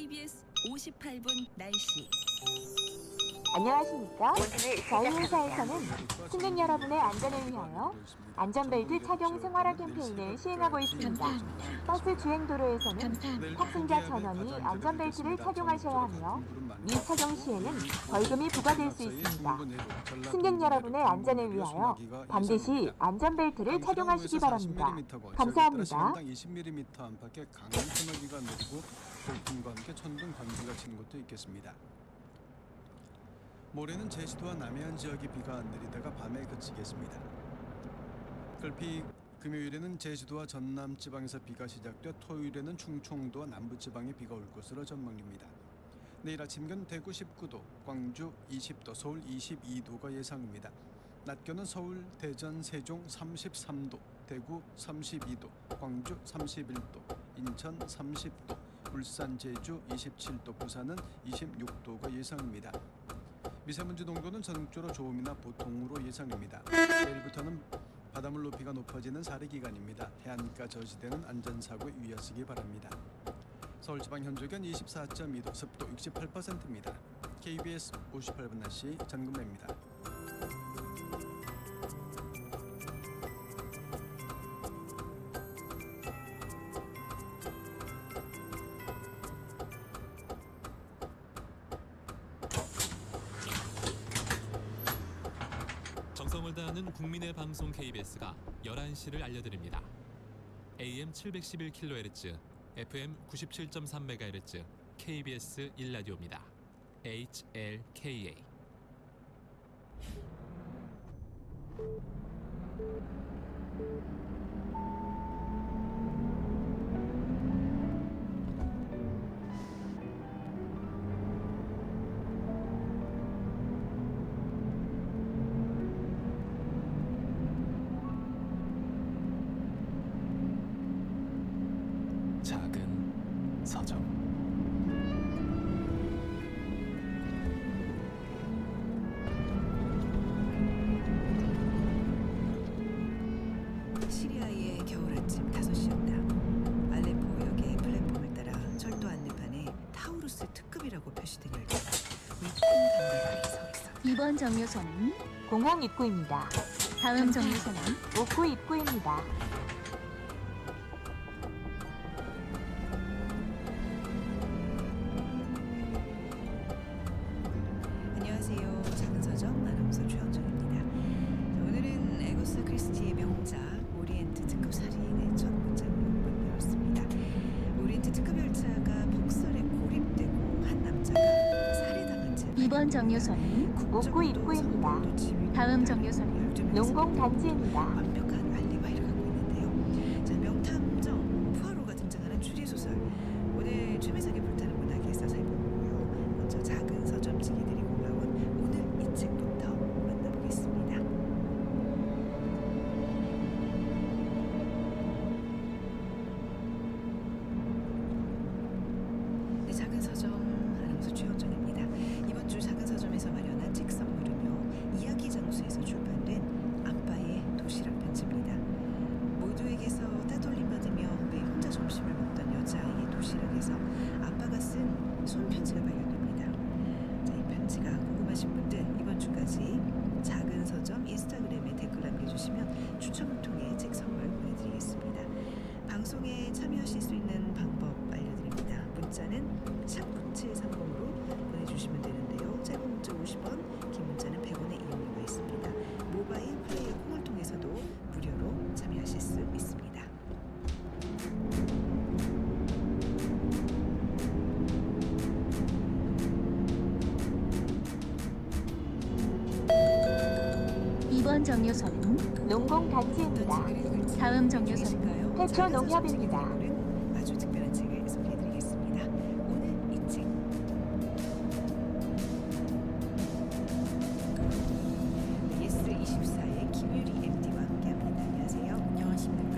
KBS 58분 날씨. 안녕하십니까? 저희 회사에서는 승객 여러분의 안전을 위하여 안전벨트 착용 생활화 캠페인을 시행하고 있습니다. 버스 주행 도로에서는 탑승자 전원이 안전벨트를 착용하셔야 하며 미착용 시에는 벌금이 부과될 수 있습니다. 승객 여러분의 안전을 위하여 반드시 안전벨트를 착용하시기 바랍니다. 감사합니다. 20mm 안팎의 강한 소나기가 내리고 돌풍과 함께 천둥 번개가 치는 곳도 있겠습니다. 모레는 제주도와 남해안 지역에 비가 내리다가 밤에 그치겠습니다. 금요일에는 제주도와 전남 지방에서 비가 시작돼 토요일에는 충청도와 남부 지방에 비가 올 것으로 전망됩니다. 내일 아침은 대구 19도, 광주 20도, 서울 22도가 예상입니다. 낮 기온은 서울, 대전, 세종 33도, 대구 32도, 광주 31도, 인천 30도, 울산, 제주 27도, 부산은 26도가 예상입니다. 미세먼지 농도는 전국적으로 좋음이나 보통으로 예상됩니다. 내일부터는 바닷물 높이가 높아지는 사리 기간입니다. 해안가 저지대는 안전사고에 유의하시기 바랍니다. 서울지방 현재 기온 24.2도, 습도 68%입니다. KBS 58분 날씨 전금래입니다. 정성을 다하는 국민의 방송 KBS가 11시를 알려드립니다. AM 711kHz, FM 97.3MHz, KBS 1라디오입니다. HLKA. 작은 서점. 시리아의 겨울 아침 5시였다. 알레포역의 플랫폼을 따라 철도 안내판에 타우루스 특급이라고 표시된 열차가 위풍 담벼락에 서 있었다. 이번 정류소는 공항 입구입니다. 다음 정류소는 옥구 입구입니다. 안녕하세요. 작은 서점 아나운서 최원정입니다. 오늘은 에거사 크리스티의 명작 오리엔트 특급 살인의 첫 문장으로 문을 열었습니다. 오리엔트 특급 열차가 폭설에 고립되고 한 남자가 살해당한 채 이번 정류소는 옥구 입구입니다. 다음 정류소는 농공 단지입니다. 완벽한 알리바이를 갖고 있는데요. 자, 명탐정 푸아로가 등장하는 추리소설. 오늘 최매석의 불타는 문학에서 살펴보고요. 먼저 작은 서점직이 들이고 올라온 오늘 이 책부터 만나보겠습니다. 네, 작은 서점 아나운서 최원정입니다. 이번 주 작은 서점에서 마련한 책 선물은요, 이야기 장소에서 출판된 아빠의 도시락 편지입니다. 모두에게서 따돌림 받으며 매 혼자 점심을 먹던 여자아이의 도시락에서 아빠가 쓴 손편지가 발견됩니다. 자, 이 편지가 궁금하신 분들 이번 주까지 작은 서점 인스타그램에 댓글 남겨주시면 추첨을 통해 책 선물 보내드리겠습니다. 방송에 참여하실 수 있는 방법 알려드립니다. 문자는 샵9730으로 보내주시면 되는데요. 짧은 문자 50원, 긴 문자는 100원의 이용료가 있습니다. 모바일 플레이어 콩을 통해서도 무료로 참여하실 수 있습니다. 이번 정류소는 농공 단지입니다. 다음 정류소는 태초 농협입니다. 아주 특별한 책을 소개해드리겠습니다. 오늘 이 책. 예스24의 김유리 MD와 함께합니다. 안녕하세요. 안녕하십니까.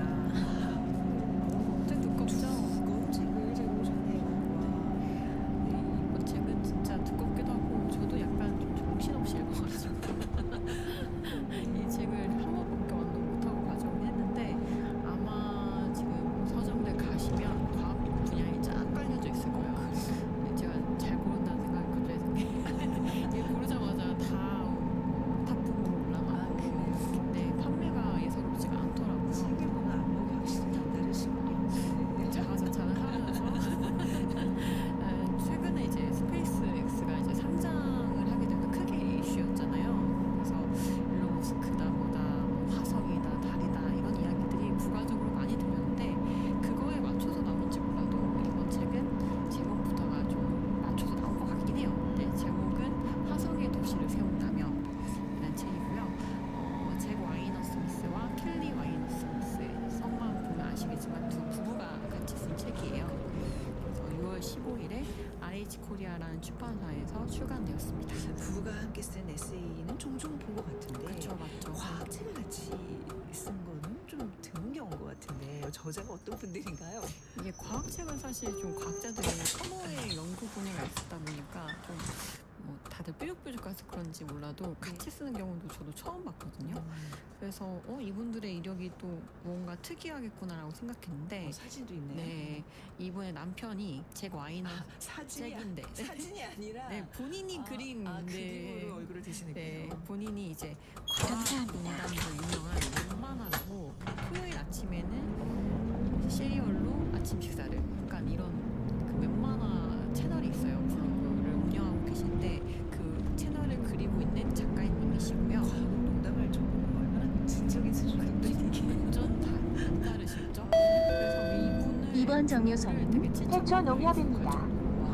책 두껍죠? 무거운 책을 들고 오셨네요. 네, 이번 책은 진짜 두껍기도 하고 저도 약간 좀 정신없이 읽어가지고 이 책을 한 번밖에 완독 못하고 가져오긴 했는데 아마 지금 서점대 RH 코리아라는 출판사에서 출간되었습니다. 부부가 함께 쓴 에세이는 종종 본 것 같은데 그렇죠, 맞죠. 과학책을 같이 쓴 거는 좀 드문 경우인 것 같은데 저자가 어떤 분들인가요? 이게 과학책은 사실 좀 과학자들이 커머의 연구 분야가 있었다 보니까 좀 뭐 다들 뾰족뾰족해서 그런지 몰라도 같이 쓰는 경우도 저도 처음 봤거든요. 그래서 이분들의 이력이 또 뭔가 특이하겠구나라고 생각했는데 사진도 있네요. 네, 이번에 남편이 잭 와이너 잭인데 사진이 아니라 네, 본인이 그린 그림으로 얼굴을 대신했군요. 네, 본인이 이제 과학농담으로 유명한 웬만하고 토요일 아침에는 시리얼로 아침 식사를 약간 이런 그 웬만한 채널이 있어요. 블로그를 운영하고 계신데 그 채널을 그리고 있는 작가님이시고요. 농담을 좀 보면 얼마나 진적인 수준인데 이게 완전 다르시죠? 그래서 이분은 2번 정류소는 태초 농협입니다.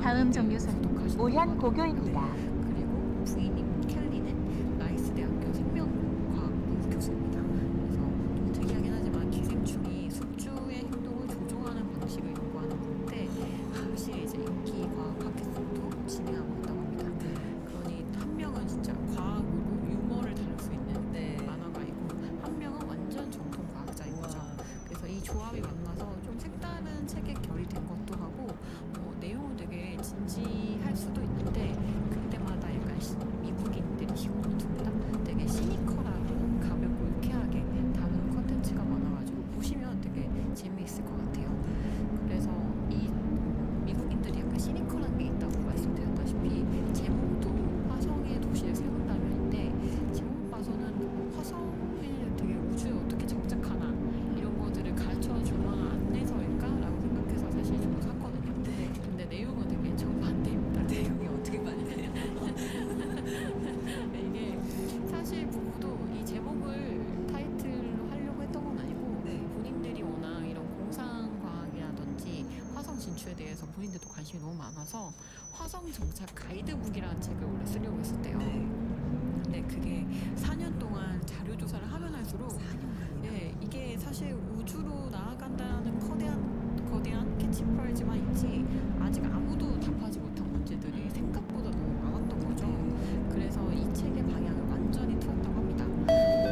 다음 정류소는 모현 고교입니다. 그리고 부인님 켈리는 라이스 대학교 생명과학부 교수입니다. 그래서 좀 특이하긴 하지만 기생충이 숙주의 행동을 조종하는 방식을 연구하는 분인데 동시에 이제 인기 과학 팟캐스트도 진행하고 있다고 합니다. 그러니 한 명은 진짜 과학으로 유머를 다룰 수 있는 만화가이고 한 명은 완전 정통 과학자인 거죠. 그래서 이 조합이 만나서 좀 색다른 책의 결이 된 것도 하고 내용은 되게 진지할 수도 있는데 그때마다 약간 미국인들이시고 둘다 되게 시니컬하고 가볍고 유쾌하게 다루는 컨텐츠가 많아가지고 보시면 되게 재미있을 것 같아요. 그래서 이 미국인들이 약간 시니컬한 게 있다고 말씀드렸다시피 제목도 화성의 도시를 세운다면인데 제목 봐서는 화성에 되게 우주에 어떻게 정착하나 이런 것들을 가르쳐줄 만한 안내서일까라고 생각해서 사실 저도 샀거든요. 근데 내용은 되게 정반대입니다. 내용이 어떻게 반대해요? 이게 사실 부부도 이 제목을 타이틀로 하려고 했던 건 아니고 본인들이 워낙 이런 공상과학이라든지 화성 진출에 대해서 본인들도 관심이 너무 많아서 화성 정착 가이드북이라는 책을 원래 쓰려고 했었대요. 근데 그게 4년 동안 자료 조사를 하면 할수록 이게 사실 우주로 나아간다는 거대한 캐치프라이즈만 있지 아직 아무도 답하지 못한 문제들이 생각보다 너무 많았던 거죠. 그래서 이 책의 방향을 완전히 틀었다고 합니다.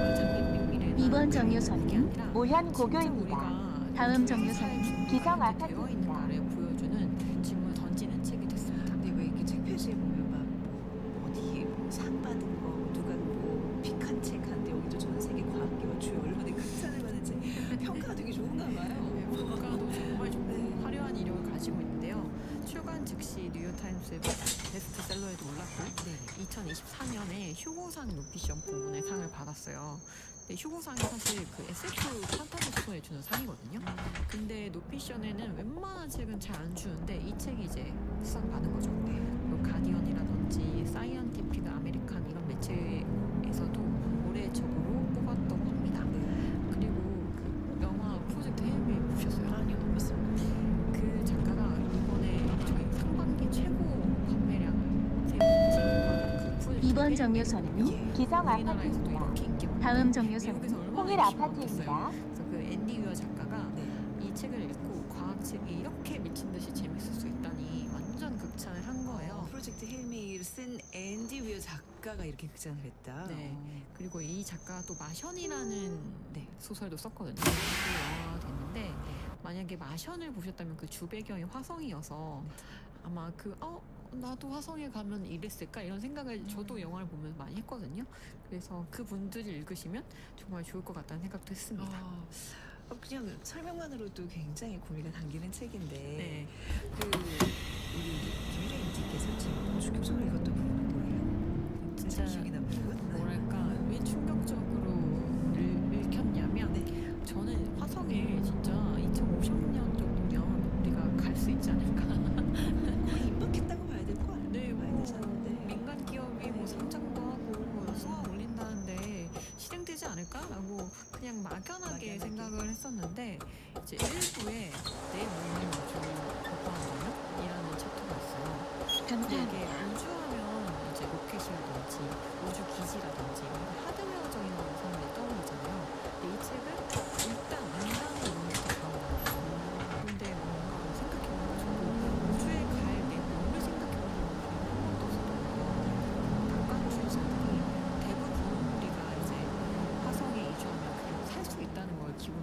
완전 빅빅 2번 정류소는 모현 고교입니다. 다음 정류소는 기성 되어 있는 아파트입니다. 거를 보여주는 질문을 던지는 책이 됐습니다. 근데 왜 이렇게 책 표지에 보면 막 어디 상 받은 거 누가 픽한 책 한데 여기도 전 세계 과학계와 주요 언론에 극찬을 받은 책 평가가 되게 좋은가 봐요. 평가도 정말 좋고 화려한 이력을 가지고 있는데요. 출간 즉시 뉴욕타임스의 베스트셀러에도 올랐고 2024년에 휴고상 노피션 부문의 상을 받았어요. 근데 휴고상이 사실 그 SF 판타지 소설에 주는 상이거든요. 근데 노피션에는 웬만한 책은 잘 안 주는데 이 책이 이제 수상 받은 거죠. 뭐 가디언이라든지 사이언티픽 아메리칸 이런 매체에서도 올해 적으로 뽑았다고 합니다. 그리고 그 영화 프로젝트 헬미 보셨어요? 아니요, 못 봤습니다. 그 작가가 이번에 저희 상반기 최고 판매량 세운 2번 정류소는 기성 우리나라에서도 아파트입니다. 이렇게 인기 많고 다음 정류소는 미국에서 얼마나 홍일 인기가 아파트입니다. 많겠어요. 그래서 그 앤디 위어 작가가 이 책을 읽고 과학책이 이렇게 미친 듯이 재밌을 수 있다니 완전 극찬을 한 거예요. 프로젝트 헬미를 쓴 앤디 위어 작가가 이렇게 극찬을 했다. 네. 그리고 이 작가가 또 마션이라는 소설도 썼거든요. 그게 영화가 됐는데 만약에 마션을 보셨다면 그 주배경이 화성이어서 아마 나도 화성에 가면 이랬을까 이런 생각을 저도 영화를 보면서 많이 했거든요. 그래서 그 분들이 읽으시면 정말 좋을 것 같다는 생각도 했습니다. 그냥 설명만으로도 굉장히 구미가 당기는 책인데 네. 그 우리 김유라님께서 지금 충격적으로 읽었던 부분은 뭐예요? 진짜 기억이 남는 건? 뭐랄까 왜 충격적으로 읽혔냐면 저는 화성에 진짜 2050년 정도면 우리가 갈 수 있지 않을까. 거의 임박했다고 봐야 될 거 아니에요? 네, 봐야 되지 않는데. 민간 기업이 뭐 상장도 하고 수화 올린다는데 실행되지 않을까라고 그냥 막연하게 생각을 했었는데 이제 일부에 내 몸의 우주를 보고하면이라는 챕터가 있어요. 근데 이게 우주하면 이제 로켓이라든지 우주 기지라든지 하드웨어적인 거를 사람들이 떠오르잖아요. 근데 이 책은 일단 인간의 몸부터 들어가요. 근데 뭔가 생각해보면 저도 우주에 갈 내 몸을 생각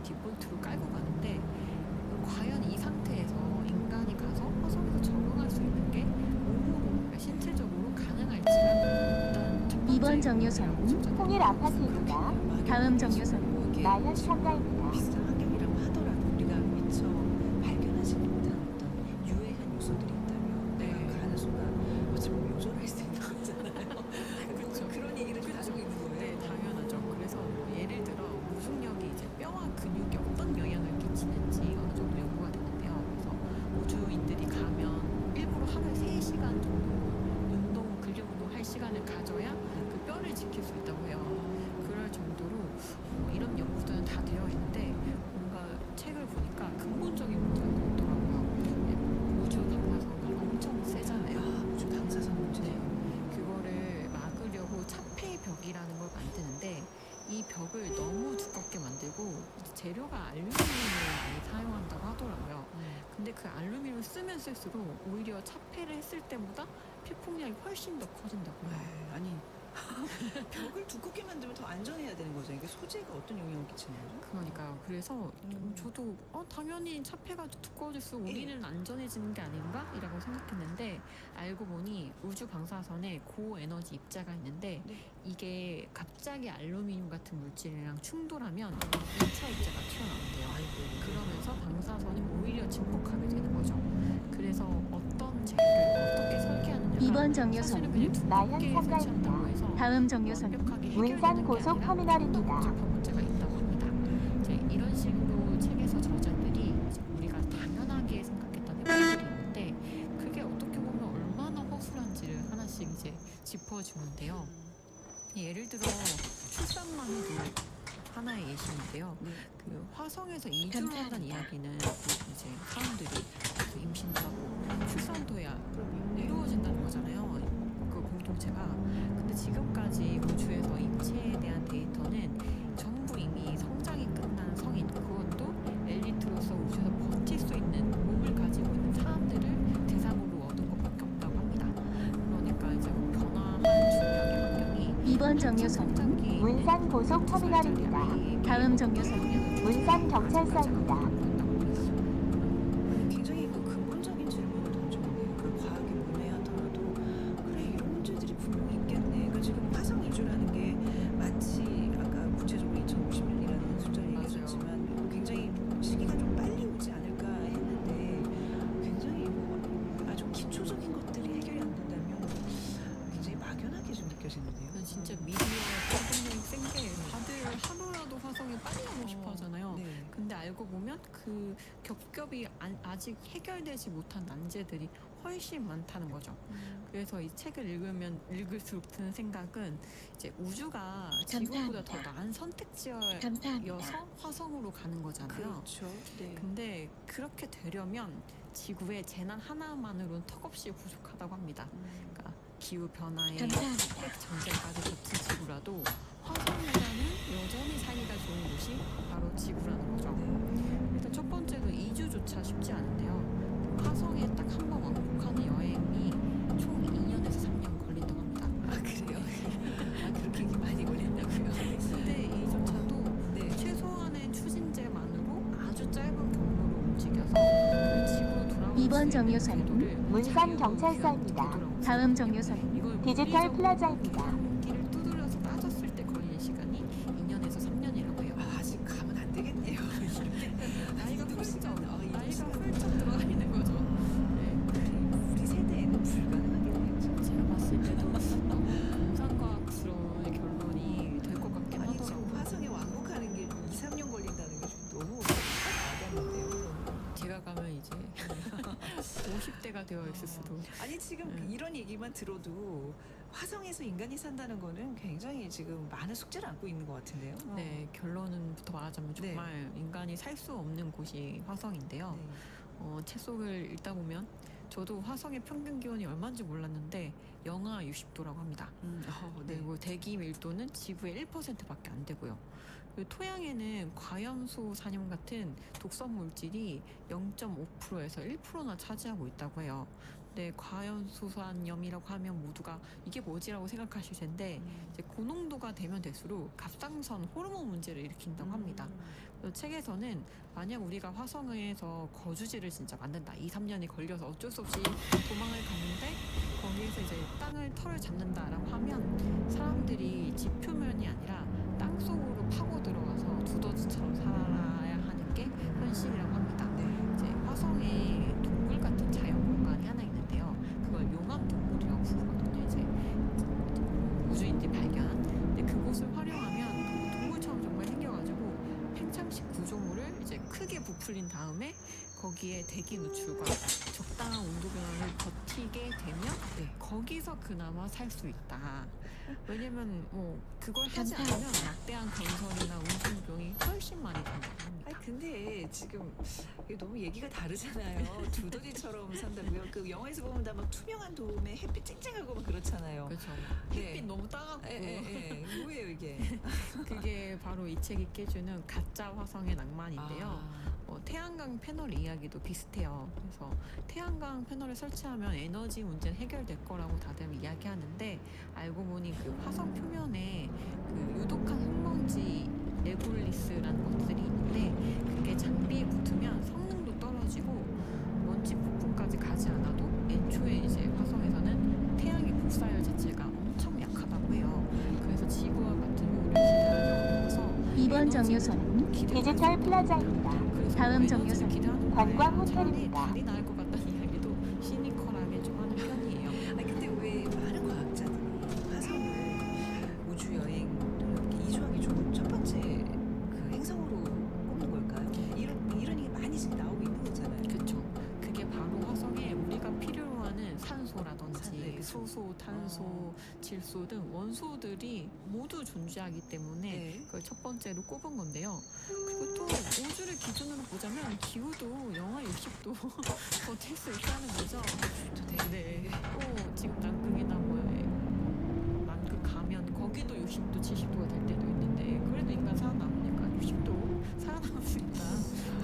디폴트로 깔고 가는데 과연 이 상태에서 인간이 가서 화성에서 적응할 수 있는 게 몸으로, 그러니까 신체적으로 가능할지가 일단 첫 번째 2번 정류소는 통일 아파트입니다. 다음 정류소는 마현 참가입니다. 비슷한 환경이라고 하더라도 우리가 미처 발견하지 못한 어떤 유해한 요소들이 있다면 내가 그 안에 순간 어찌 보면 요절할 수 있는 거잖아요. 그렇죠. 그런 얘기를 좀 하고 있는 거예요. 네, 당연하죠. 그래서 뭐 예를 들어 무중력이 이제 뼈와 근육에 어떤 영향을 끼치는지 어느 정도 연구가 되는데요. 그래서 우주인들이 가면 일부러 하루에 3시간 정도 운동, 근력 운동 할 시간을 가져야 그 뼈를 지킬 수 있다고 해요. 그럴 정도로 이런 연구들은 다 되어 있는데 뭔가 책을 보니까 근본적인 문제가 있더라고요. 우주 방사선이 엄청 세잖아요. 우주 방사선 문제. 그거를 막으려고 차폐 벽이라는 걸 만드는데 이 벽을 너무 두껍게 만들고 재료가 알루미늄을 많이 사용한다고 하더라고요. 근데 그 알루미늄을 쓰면 쓸수록 오히려 차폐를 했을 때보다 피폭력이 훨씬 더 커진다고요. 아니 벽을 두껍게 만들면 더 안전해야 되는 거죠. 이게 소재가 어떤 영향을 끼치는 거죠? 그러니까요. 그래서 저도 당연히 차폐가 두꺼워질수록 우리는 안전해지는 게 아닌가? 이라고 생각했는데 알고 보니 우주 방사선에 고에너지 입자가 있는데 네. 이게 갑자기 알루미늄 같은 물질이랑 충돌하면 2차 입자가 튀어나온대요. 그러면서 방사선이 오히려 증폭하게 되는 거죠. 그래서 어떤 재료를 어떻게 설계하느냐가 2번 사실은 그냥 정류소는 마현 두껍게 참가입니다. 설치한다고 해서 다음 정류소는 완벽하게 문산 해결되는 게 고속 아니라 터미널입니다. 좀더 복잡한 문제가 있다고 합니다. 이제 이런 식으로 책에서 저자들이 이제 우리가 당연하게 생각했던 해법들이 있는데 그게 어떻게 보면 얼마나 허술한지를 하나씩 이제 짚어주는데요. 예를 들어 출산만 해도 하나의 예시인데요. 그 화성에서 이주를 하는 이야기는 그 이제 사람들이 그 임신도 하고 출산도 해야 이루어진다는 거잖아요. 그 공동체가. 근데 지금까지 우주에서 인체에 대한 데이터는 전부 이미 성장이 끝난 성인, 그것도 엘리트로서 우주에서 버틸 수 있는 몸을 가지고 있는 사람들을 대상으로 얻은 것밖에 없다고 합니다. 그러니까 이제 변화한 중력의 환경이 2번 정류소는 성장기 문산 고속 터미널입니다. 다음 정류소는 문산 경찰서입니다. 굉장히 그 근본적인 질문을 던져보네요. 그 과학이 문외하더라도 그래 이런 문제들이 분명히 있겠네. 그 지금 화성 이주라는 게 마치 아까 구체적으로 2050년이라는 숫자를 맞아요. 얘기하셨지만 굉장히 시기가 좀 빨리 오지 않을까 했는데 굉장히 뭐 아주 기초적인 것들이 해결이 안 된다면 굉장히 막연하게 좀 느껴지는데요. 진짜 미디어의 파급력이 센 게 다들 하루라도 화성에 빨리 가고 싶어 하잖아요. 네. 근데 알고 보면 그 겹겹이 아직 해결되지 못한 난제들이 훨씬 많다는 거죠. 그래서 이 책을 읽을수록 드는 생각은 이제 우주가 지구보다 더 나은 선택지여서 감사합니다. 화성으로 가는 거잖아요. 그렇죠. 네. 근데 그렇게 되려면 지구의 재난 하나만으로는 턱없이 부족하다고 합니다. 그러니까 기후 변화에 감사합니다. 핵 전쟁까지 겹친 지구라도 화성보다는 여전히 살기가 좋은 곳이 바로 지구라는 거죠. 일단 첫 번째로 이주조차 쉽지 않은데요. 화성에 딱 한 번 왕복하는 여행이 총 2년에서 3년 걸린다고 합니다. 아 그래요? 아 그렇게 많이 걸린다고요? 근데 이조차도 최소한의 추진제만으로 아주 짧은 경로로 움직여서 그 지구로 돌아올 2번 수 있는 정류소는 궤도를 문산 자유 경찰서입니다. 되돌아오고 다음 정류소는 이걸 디지털 물리적으로 플라자입니다. 항공기를 두드려서 따졌을 때 걸리는 시간이 2년에서 3년이라고 해요. 아, 아직 가면 안 되겠네요. 나이가 훌쩍 나이가 들어가 있는 거죠. 네. 우리 세대에는 불가능하겠네요. 제가 봤을 때도 너무 공상과학스러운 결론이 될 것 같긴 아니 지금 하더라고요. 화성에 왕복하는 게 2, 3년 걸린다는 게 좀 너무 와닿는데요. 제가 가면 이제 50대가 되어 있을 수도. 아니 지금 이런 얘기만 들어도 화성에서 인간이 산다는 거는 굉장히 지금 많은 숙제를 안고 있는 것 같은데요. 네, 결론부터 말하자면 정말 인간이 살 수 없는 곳이 화성인데요. 책 속을 읽다 보면 저도 화성의 평균 기온이 얼마인지 몰랐는데 영하 60도라고 합니다. 그리고 대기 밀도는 지구의 1%밖에 안 되고요. 그리고 토양에는 과염수 산염 같은 독성 물질이 0.5%에서 1%나 차지하고 있다고 해요. 네, 과연수소염이라고 하면 모두가 이게 뭐지라고 생각하실 텐데 이제 고농도가 되면 될수록 갑상선 호르몬 문제를 일으킨다고 합니다. 그래서 책에서는 만약 우리가 화성에서 거주지를 진짜 만든다. 2, 3년이 걸려서 어쩔 수 없이 도망을 갔는데 거기에서 이제 털을 잡는다라고 하면 사람들이 집 표면이 아니라 땅 속으로 파고 들어가서 두더지처럼 살아야 하는 게 현실이라고 합니다. 이제 화성에 동굴 같은 자연 공간이 하나 있는데요. 그걸 용암 동굴이라고 부르거든요. 이제 우주인들이 발견한. 근데 그곳을 활용하면 동굴처럼 정말 생겨가지고 팽창식 구조물을 이제 크게 부풀린 다음에 거기에 대기 누출과 적당한 온도 변화를 버티게 되면 거기서 그나마 살 수 있다. 왜냐면 뭐 그걸 하지 않으면 막대한 건설이나 운송병이 훨씬 많이 든다고 합니다. 아니 근데 지금 이게 너무 얘기가 다르잖아요. 두더지처럼 산다고요. 그 영화에서 보면 다 막 투명한 도움에 햇빛 쨍쨍하고 막 그렇잖아요. 그렇죠. 네. 햇빛 너무 따갑고 뭐예요 이게? 그게 바로 이 책이 깨주는 가짜 화성의 낭만인데요. 태양광 패널 이야기도 비슷해요. 그래서 태양광 패널을 설치하면 에너지 문제는 해결될 거라고 다들 이야기하는데 알고 보니 그 화성 표면에 그 유독한 흙먼지 레굴리스라는 것들이 있는데 그게 장비에 붙으면 성능도 떨어지고 먼지 부품까지 가지 않아도 애초에 이제 화성에서는 태양의 복사열 자체가 엄청 약하다고 해요. 그래서 지구와 같은 요리를 기다려서 2번 정류소는 디지털 플라자입니다. 다음 정류소는 관광 호텔입니다. 달이 나을 것 같다는 이야기도 시니컬하게 좀 하는 편이에요. 아니 근데 왜 많은 과학자들이 화성을 우주 여행으로 이렇게 이주하기 좋은 첫 번째 그 행성으로 꼽는 걸까요? 이런 얘기 많이 지금 나오고 있는 거잖아요. 그렇죠. 그게 바로 화성에 우리가 필요로 하는 산소라든지 네. 수소, 탄소, 질소 등 원소들이 모두 존재하기 때문에 그걸 첫 번째로 꼽은 건데요. 그리고 또 우주를 기준으로 보자면 기후도 영하 60도 버틸 수 있다는 거죠. 네. 또 지금 남극이나 남극 가면 거기도 60도, 70도가 될 때도 있는데 그래도 인간 살아남으니까 60도 살아남을 수 있다.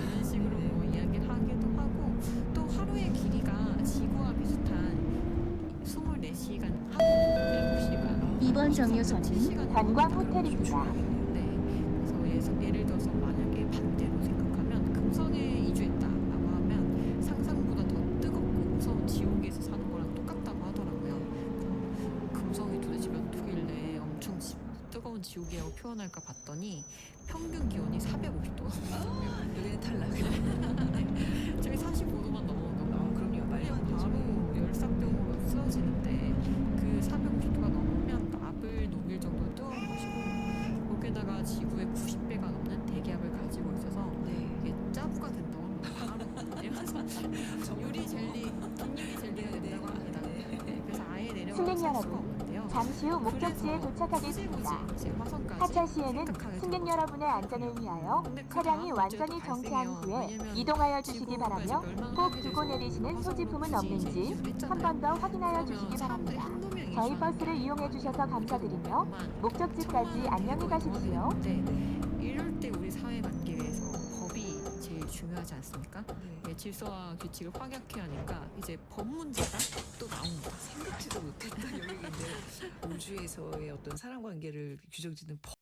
이런 식으로 이야기를 하기도 하고 또 하루의 길이가 지구와 비슷한 24시간 하고 7시간 2번 정류소는 관광 호텔입니다. 네. 그래서 예를 들어서 만약에 반대로 생각하면 금성에 이주했다라고 하면 상상보다 더 뜨겁고 무서운 지옥에서 사는 거랑 똑같다고 하더라고요. 금성이 도대체 몇 도길래 엄청 뜨거운 지옥이라고 표현할까 봤더니 평균 기온이 450도가 넘어요. 여기는 탈락. 저기 45도만 넘어오면 그럼요. 말도 안 되죠. 바로 열사병으로 쓰러지는데 그 450도가 넘으면 납을 녹일 정도로 뜨거운 것이고 거기에다가 지구의 90배가 넘는 대기압을 가지고 있어서 이게 짜부가 된다고 합니다. 바로 내려서 유리 젤리, 긴 유리 젤리가 된다고 합니다. 네, 그래서 아예 내려가서 승객 살 수가 여러분, 없는데요. 잠시 후 목적지에 그래서 도착하겠습니다. 굳이 이제 화성까지 하차시에는 생각하게 승객 된 여러분의 거죠. 안전을 위하여 근데 그 차량이 다음 완전히 문제도 정체한 발생해요. 후에 왜냐면 이동하여 주시기 지구가 바라며 이제 멸망하게 꼭 돼서 두고 내리시는 화성으로 소지품은 굳이 없는지 이주를 한 번 더 확인하여 그러면 주시기 사람들이 바랍니다. 한두 명이 저희 이주하는 버스를 게 이용해 아니고 주셔서 감사드리며 천만, 목적지까지 천만 안녕히 대거 가십시오. 이용하는데 이럴 때 우리 사회 관계에서 법이 제일 중요하지 않습니까? 예, 질서와 규칙을 확약해야 하니까 이제 법 문제가 또 나옵니다. 생각지도 못했던 영역인데 우주에서의 어떤 사람 관계를 규정짓는